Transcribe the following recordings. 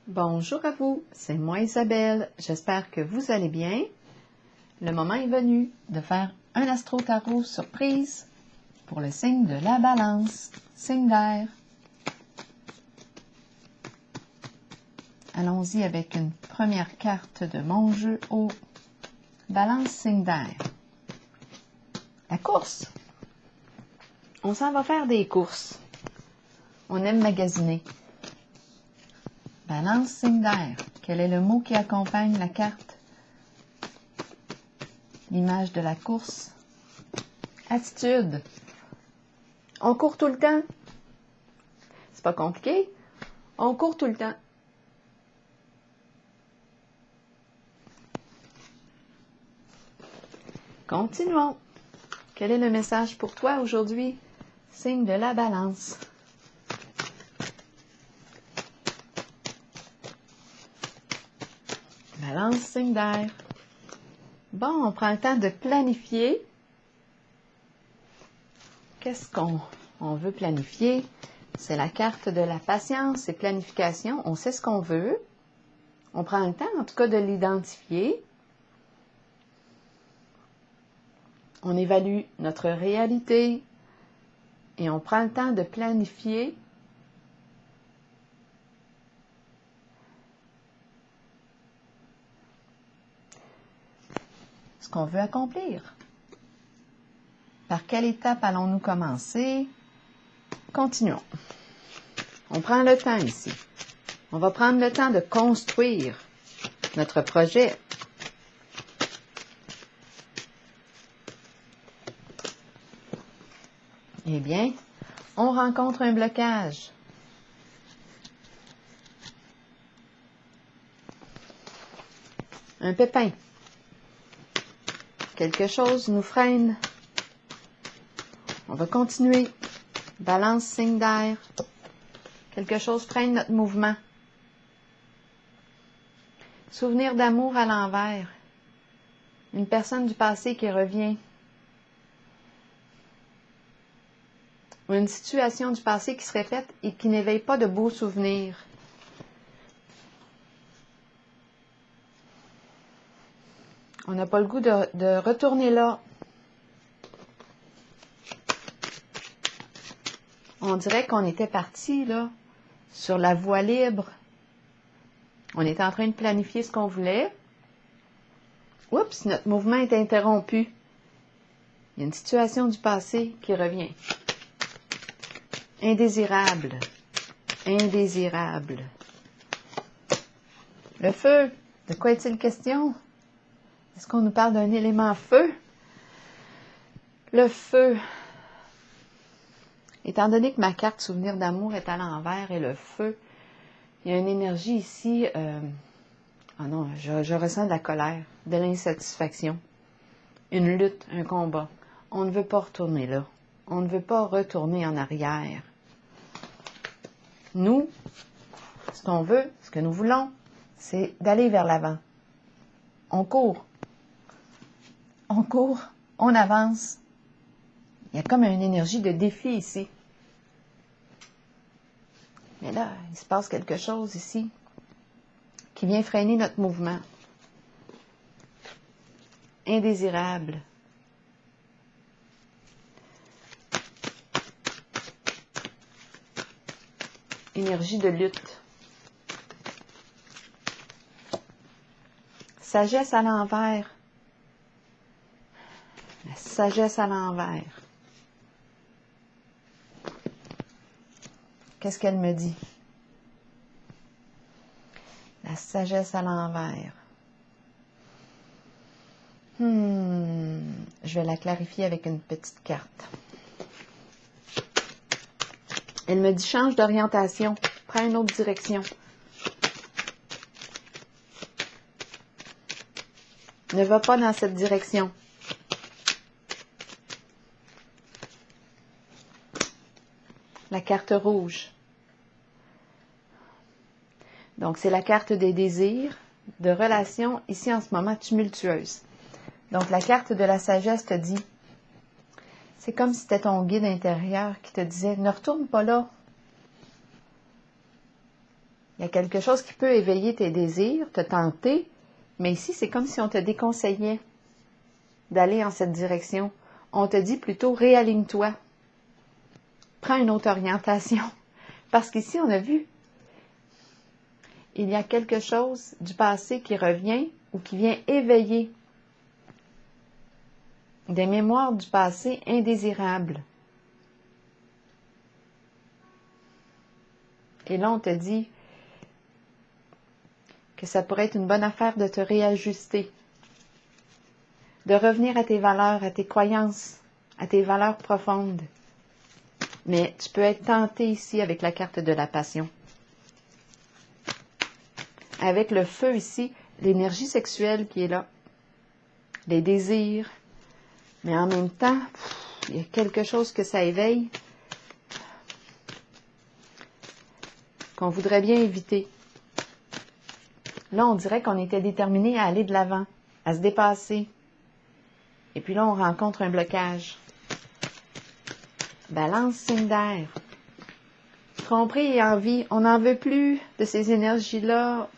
Bonjour à vous, c'est moi Isabelle, j'espère que vous allez bien. Le moment est venu de faire un astro-tarot surprise pour le signe de la balance, signe d'air. Allons-y avec une première carte de mon jeu au balance, signe d'air. La course. On s'en va faire des courses. On aime magasiner. Balance, signe d'air. Quel est le mot qui accompagne la carte? L'image de la course. Attitude. On court tout le temps. C'est pas compliqué. On court tout le temps. Continuons. Quel est le message pour toi aujourd'hui? Signe de la balance. Balance, signe d'air. Bon, on prend le temps de planifier. Qu'est-ce qu'on veut planifier? C'est la carte de la patience et planification. On sait ce qu'on veut. On prend le temps, en tout cas, de l'identifier. On évalue notre réalité et on prend le temps de planifier ce qu'on veut accomplir. Par quelle étape allons-nous commencer? Continuons. On prend le temps ici. On va prendre le temps de construire notre projet. Eh bien, on rencontre un blocage. Un pépin. Quelque chose nous freine. On va continuer. Balance, signe d'air. Quelque chose freine notre mouvement. Souvenir d'amour à l'envers. Une personne du passé qui revient. Ou une situation du passé qui se répète et qui n'éveille pas de beaux souvenirs. On n'a pas le goût de retourner là. On dirait qu'on était parti là, sur la voie libre. On était en train de planifier ce qu'on voulait. Oups, notre mouvement est interrompu. Il y a une situation du passé qui revient. Indésirable. Indésirable. Le feu. De quoi est-il question? Est-ce qu'on nous parle d'un élément feu? Le feu. Étant donné que ma carte souvenir d'amour est à l'envers et le feu, il y a une énergie ici. Ah non, je ressens de la colère, de l'insatisfaction. Une lutte, un combat. On ne veut pas retourner là. On ne veut pas retourner en arrière. Nous, ce qu'on veut, ce que nous voulons, c'est d'aller vers l'avant. On court. On court, on avance. Il y a comme une énergie de défi ici. Mais là, il se passe quelque chose ici qui vient freiner notre mouvement. Indésirable. Énergie de lutte. Sagesse à l'envers. La sagesse à l'envers. Qu'est-ce qu'elle me dit? La sagesse à l'envers. Je vais la clarifier avec une petite carte. Elle me dit change d'orientation, prends une autre direction. Ne va pas dans cette direction. La carte rouge. Donc, c'est la carte des désirs, de relations, ici en ce moment, tumultueuses. Donc, la carte de la sagesse te dit, c'est comme si c'était ton guide intérieur qui te disait, ne retourne pas là. Il Il y a quelque chose qui peut éveiller tes désirs, te tenter, mais ici, c'est comme si on te déconseillait d'aller en cette direction. On te dit plutôt, réaligne-toi. Prends une autre orientation. Parce qu'ici, on a vu, il y a quelque chose du passé qui revient ou qui vient éveiller des mémoires du passé indésirables. Et là, on te dit que ça pourrait être une bonne affaire de te réajuster, de revenir à tes valeurs, à tes croyances, à tes valeurs profondes. Mais tu peux être tenté ici avec la carte de la passion. Avec le feu ici, l'énergie sexuelle qui est là, les désirs, mais en même temps, il y a quelque chose que ça éveille qu'on voudrait bien éviter. Là, on dirait qu'on était déterminé à aller de l'avant, à se dépasser. Et puis là, on rencontre un blocage. Balance, signe d'air. Tromperie et envie, on n'en veut plus de ces énergies-là.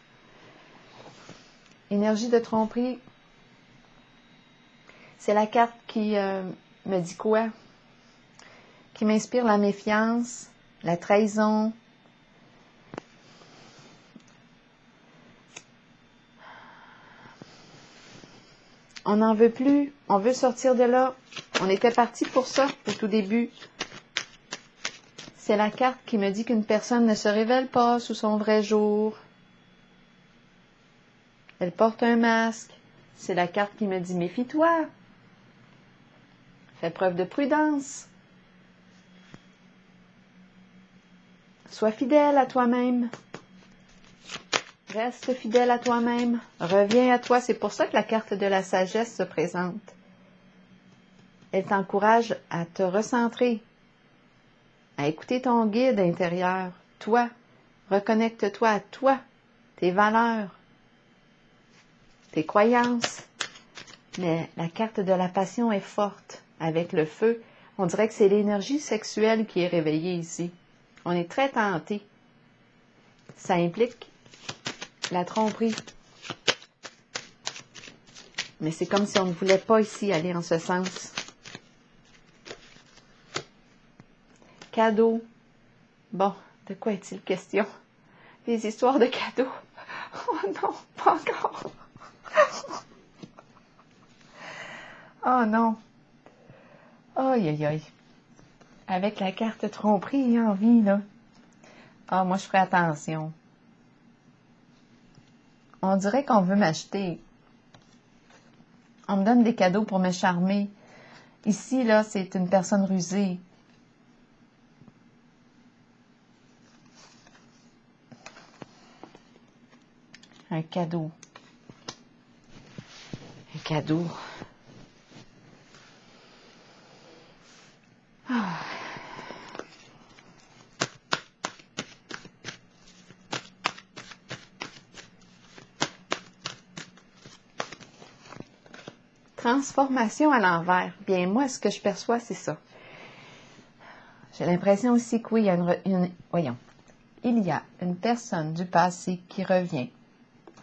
Énergie de tromperie. C'est la carte qui me dit quoi? Qui m'inspire la méfiance, la trahison. On n'en veut plus, on veut sortir de là. On était parti pour ça au tout début. C'est la carte qui me dit qu'une personne ne se révèle pas sous son vrai jour. Elle porte un masque. C'est la carte qui me dit méfie-toi. Fais preuve de prudence. Sois fidèle à toi-même. Reste fidèle à toi-même. Reviens à toi. C'est pour ça que la carte de la sagesse se présente. Elle t'encourage à te recentrer, à écouter ton guide intérieur. Toi, reconnecte-toi à toi, tes valeurs, tes croyances. Mais la carte de la passion est forte. Avec le feu, on dirait que c'est l'énergie sexuelle qui est réveillée ici. On est très tenté. Ça implique la tromperie. Mais c'est comme si on ne voulait pas ici aller en ce sens. Cadeau. Bon, de quoi est-il question? Des histoires de cadeaux. Oh non, pas encore. Oh non. Aïe, aïe, aïe. Avec la carte tromperie et envie, là. Ah, moi, je ferais attention. On dirait qu'on veut m'acheter. On me donne des cadeaux pour me charmer. Ici, là, c'est une personne rusée. Un cadeau. Un cadeau. Ah. Transformation à l'envers. Bien, moi, ce que je perçois, c'est ça. J'ai l'impression aussi que oui, il y a une personne du passé qui revient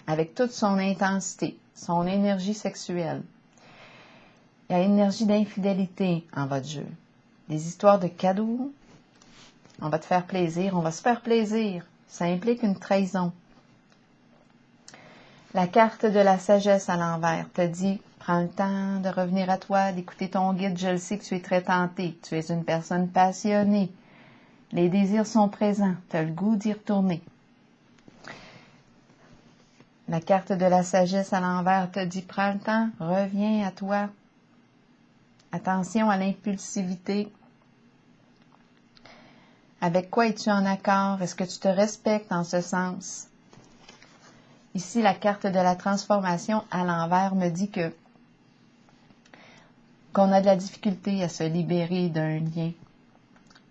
avec toute son intensité, son énergie sexuelle. Il y a une énergie d'infidélité en votre jeu. Des histoires de cadeaux. On va te faire plaisir, on va se faire plaisir. Ça implique une trahison. La carte de la sagesse à l'envers te dit, prends le temps de revenir à toi, d'écouter ton guide. Je le sais que tu es très tenté. Tu es une personne passionnée. Les désirs sont présents. Tu as le goût d'y retourner. La carte de la sagesse à l'envers te dit, prends le temps, reviens à toi. Attention à l'impulsivité. Avec quoi es-tu en accord? Est-ce que tu te respectes en ce sens? Ici, la carte de la transformation à l'envers me dit qu'on a de la difficulté à se libérer d'un lien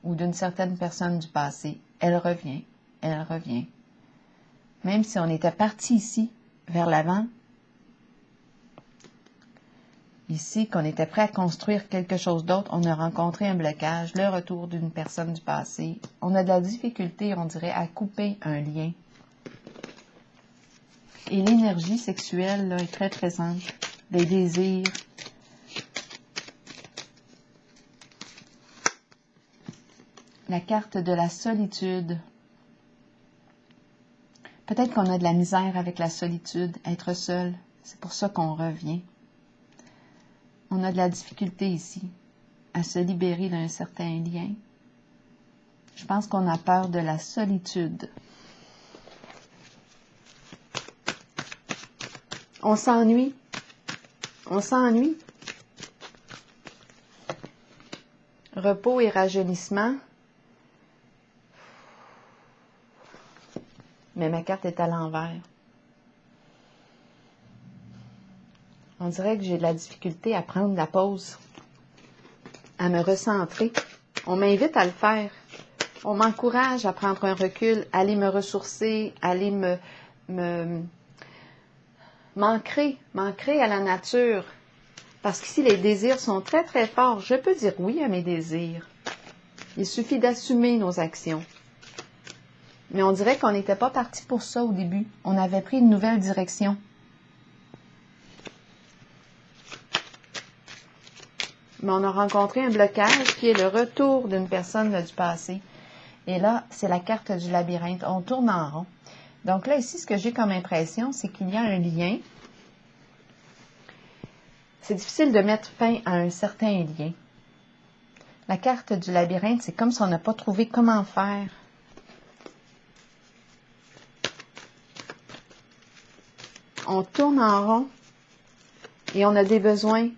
ou d'une certaine personne du passé. Elle revient, elle revient. Même si on était parti ici, vers l'avant, ici, qu'on était prêt à construire quelque chose d'autre, on a rencontré un blocage, le retour d'une personne du passé. On a de la difficulté, on dirait, à couper un lien. Et l'énergie sexuelle là, est très présente. Des désirs. La carte de la solitude. Peut-être qu'on a de la misère avec la solitude, être seul. C'est pour ça qu'on revient. On a de la difficulté ici à se libérer d'un certain lien. Je pense qu'on a peur de la solitude. On s'ennuie. On s'ennuie. Repos et rajeunissement. Mais ma carte est à l'envers. On dirait que j'ai de la difficulté à prendre la pause, à me recentrer. On m'invite à le faire. On m'encourage à prendre un recul, à aller me ressourcer, à aller m'ancrer à la nature. Parce qu'ici, les désirs sont très, très forts. Je peux dire oui à mes désirs. Il suffit d'assumer nos actions. Mais on dirait qu'on n'était pas parti pour ça au début. On avait pris une nouvelle direction. Mais on a rencontré un blocage qui est le retour d'une personne du passé. Et là, c'est la carte du labyrinthe. On tourne en rond. Donc là, ici, ce que j'ai comme impression, c'est qu'il y a un lien. C'est difficile de mettre fin à un certain lien. La carte du labyrinthe, c'est comme si on n'a pas trouvé comment faire. On tourne en rond et on a des besoins.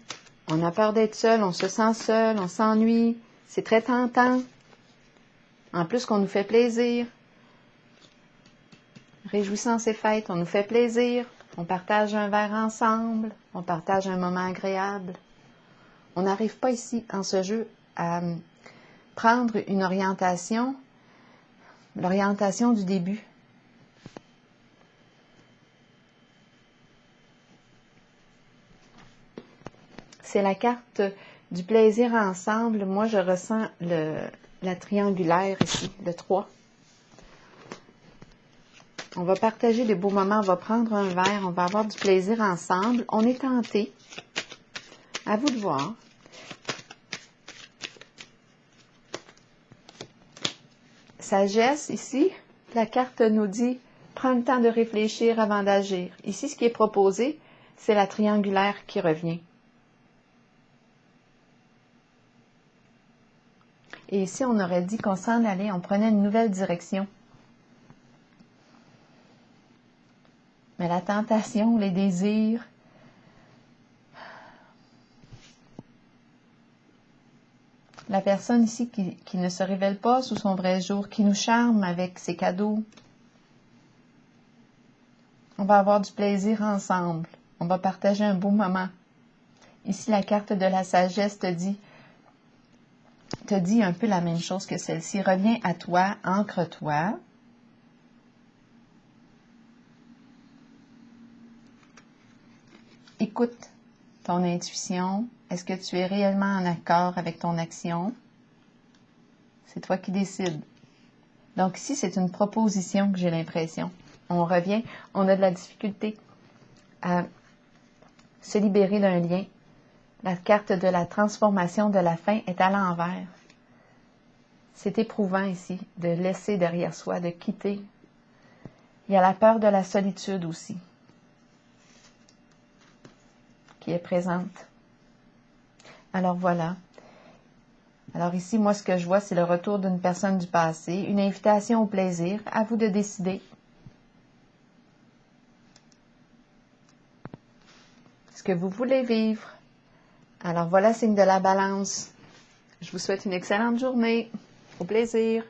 On a peur d'être seul, on se sent seul, on s'ennuie. C'est très tentant. En plus qu'on nous fait plaisir. Réjouissance et fête, on nous fait plaisir. On partage un verre ensemble. On partage un moment agréable. On n'arrive pas ici, en ce jeu, à prendre une orientation, l'orientation du début. C'est la carte du plaisir ensemble. Moi, je ressens la triangulaire ici, le 3. On va partager les beaux moments, on va prendre un verre, on va avoir du plaisir ensemble. On est tenté. À vous de voir. Sagesse, ici, la carte nous dit « Prends le temps de réfléchir avant d'agir ». Ici, ce qui est proposé, c'est la triangulaire qui revient. Et ici, on aurait dit qu'on s'en allait, on prenait une nouvelle direction. Mais la tentation, les désirs, la personne ici qui ne se révèle pas sous son vrai jour, qui nous charme avec ses cadeaux, on va avoir du plaisir ensemble. On va partager un beau moment. Ici, la carte de la sagesse te dit un peu la même chose que celle-ci. Reviens à toi, ancre-toi. Écoute ton intuition. Est-ce que tu es réellement en accord avec ton action? C'est toi qui décides. Donc ici, c'est une proposition que j'ai l'impression. On revient, on a de la difficulté à se libérer d'un lien. La carte de la transformation de la fin est à l'envers. C'est éprouvant ici de laisser derrière soi, de quitter. Il y a la peur de la solitude aussi, qui est présente. Alors voilà. Alors ici, moi, ce que je vois, c'est le retour d'une personne du passé, une invitation au plaisir. À vous de décider. Ce que vous voulez vivre. Alors voilà, signe de la balance. Je vous souhaite une excellente journée. Au plaisir.